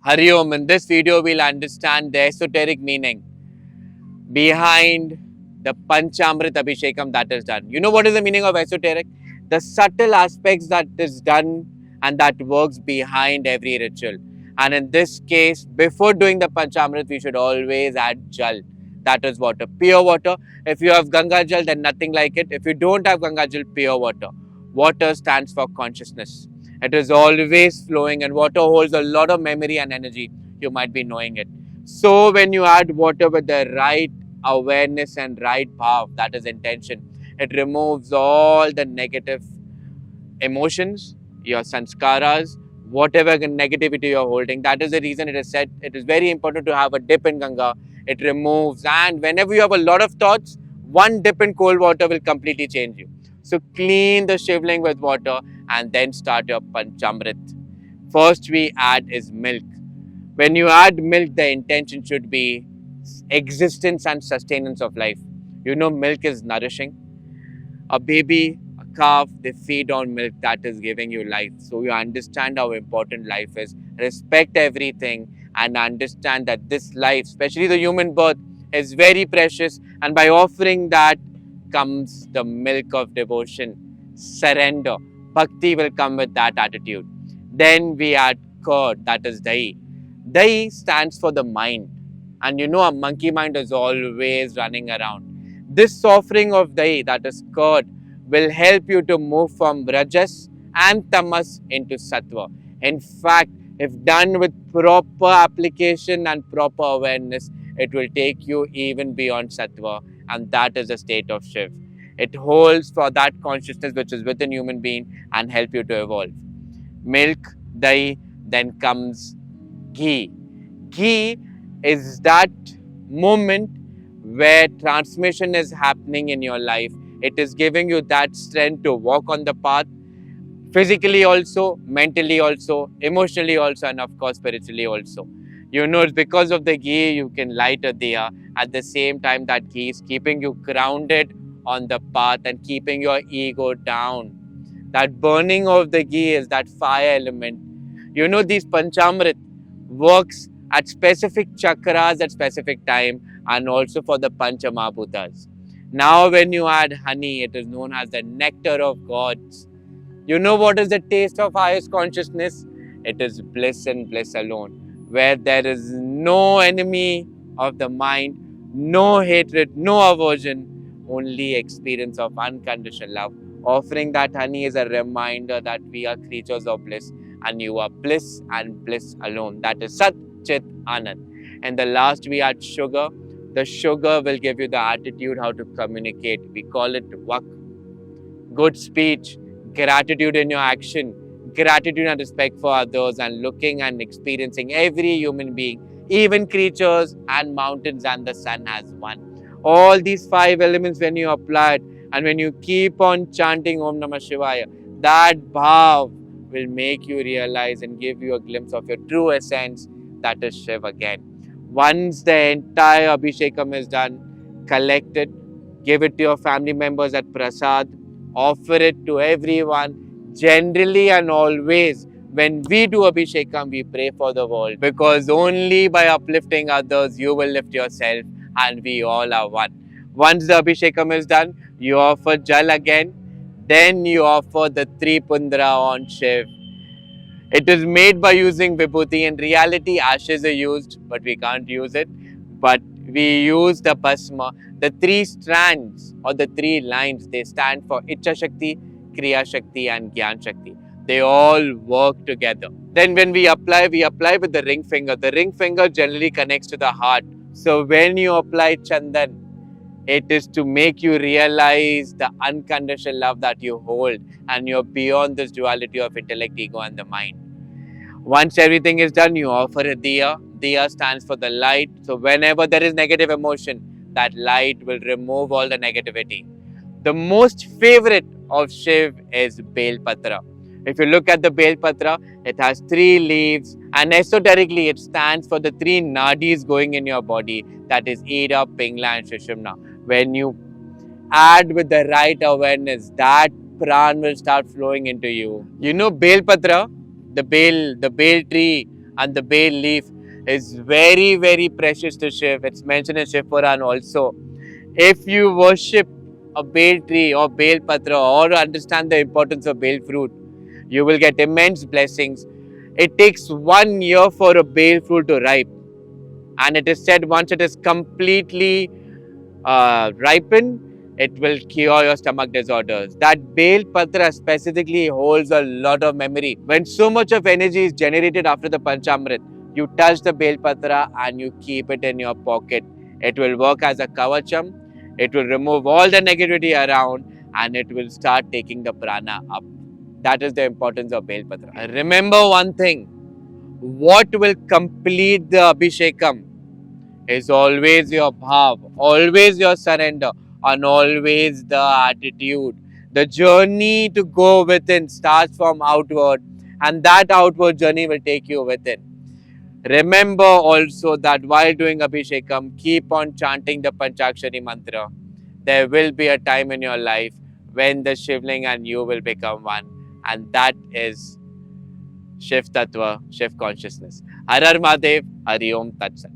Hari Om. In this video, we'll understand the esoteric meaning behind the Panchamrit Abhishekam that is done. You know what is the meaning of esoteric? The subtle aspects that is done and that works behind every ritual. And in this case, before doing the Panchamrit, we should always add jal. That is water, pure water. If you have Ganga Jal, then nothing like it. If you don't have Ganga Jal, pure water. Water stands for consciousness. It is always flowing, and water holds a lot of memory and energy. You might be knowing it. So when you add water with the right awareness and right bhav, that is intention, it removes all the negative emotions, your sanskaras, whatever negativity you're holding. That is the reason it is said it is very important to have a dip in Ganga. It removes, and whenever you have a lot of thoughts, one dip in cold water will completely change you. So clean the shivling with water and then start your Panchamrit. First we add is milk. When you add milk, the intention should be existence and sustenance of life. You know, milk is nourishing. A baby, a calf, they feed on milk, that is giving you life. So you understand how important life is. Respect everything and understand that this life, especially the human birth, is very precious. And by offering that comes the milk of devotion, surrender. Bhakti will come with that attitude. Then we add curd, that is dahi. Dahi stands for the mind. And you know, a monkey mind is always running around. This offering of dahi, that is curd, will help you to move from rajas and tamas into sattva. In fact, if done with proper application and proper awareness, it will take you even beyond sattva, and that is the state of Shiv. It holds for that consciousness which is within human being and help you to evolve. Milk, dahi, then comes ghee. Ghee is that moment where transmission is happening in your life. It is giving you that strength to walk on the path, physically also, mentally also, emotionally also, and of course spiritually also. You know, it's because of the ghee you can light a diya. At the same time, that ghee is keeping you grounded on the path and keeping your ego down. That burning of the ghee is that fire element. You know, these Panchamrit works at specific chakras at specific time and also for the Panchamrutha. Now when you add honey, it is known as the nectar of gods. You know what is the taste of highest consciousness? It is bliss and bliss alone, where there is no enemy of the mind, no hatred, no aversion, only experience of unconditional love. Offering that honey is a reminder that we are creatures of bliss and you are bliss and bliss alone. That is Sat Chit Anand. And the last we add sugar. The sugar will give you the attitude how to communicate. We call it vak. Good speech, gratitude in your action, gratitude and respect for others, and looking and experiencing every human being, even creatures and mountains and the sun as one. All these 5 elements when you apply it and when you keep on chanting Aum Namah Shivaya, that bhav will make you realize and give you a glimpse of your true essence, that is Shiv again. Once the entire Abhishekam is done, collect it, give it to your family members at prasad, offer it to everyone. Generally and always, when we do Abhishekam, we pray for the world, because only by uplifting others, you will lift yourself, and we all are one. Once the Abhishekam is done, you offer jal again, then you offer the Tripundra on Shiv. It is made by using vibhuti. In reality, ashes are used, but we can't use it. But we use the bhasma. The 3 strands or the 3 lines, they stand for Ichcha Shakti, Kriya Shakti and Gyan Shakti. They all work together. Then when we apply with the ring finger. The ring finger generally connects to the heart. So when you apply chandan, it is to make you realize the unconditional love that you hold and you're beyond this duality of intellect, ego and the mind. Once everything is done, you offer a diya. Diya stands for the light. So whenever there is negative emotion, that light will remove all the negativity. The most favorite of Shiv is Bel Patra. If you look at the Bel Patra, it has 3 leaves and esoterically it stands for the 3 nadis going in your body. That is Ida, Pingla and Sushumna. When you add with the right awareness, that pran will start flowing into you. You know Bel Patra, the bale tree and the Bel leaf is very, very precious to Shiv. It's mentioned in Shiv Puran also. If you worship a Bel tree or Bel Patra or understand the importance of Bel fruit, you will get immense blessings. It takes 1 year for a Bel fruit to ripe, and it is said once it is completely ripened, it will cure your stomach disorders. That Bel Patra specifically holds a lot of memory. When so much of energy is generated after the Panchamrit, you touch the Bel Patra and you keep it in your pocket. It will work as a kavacham. It will remove all the negativity around and it will start taking the prana up. That is the importance of Bel Patra. Remember one thing. What will complete the Abhishekam is always your bhav, always your surrender, and always the attitude. The journey to go within starts from outward, and that outward journey will take you within. Remember also that while doing Abhishekam, keep on chanting the Panchakshari Mantra. There will be a time in your life when the Shivling and you will become one, and that is Shiv Tattva, Shiv consciousness. Har Har Mahadev, Hari Om Tat Sat.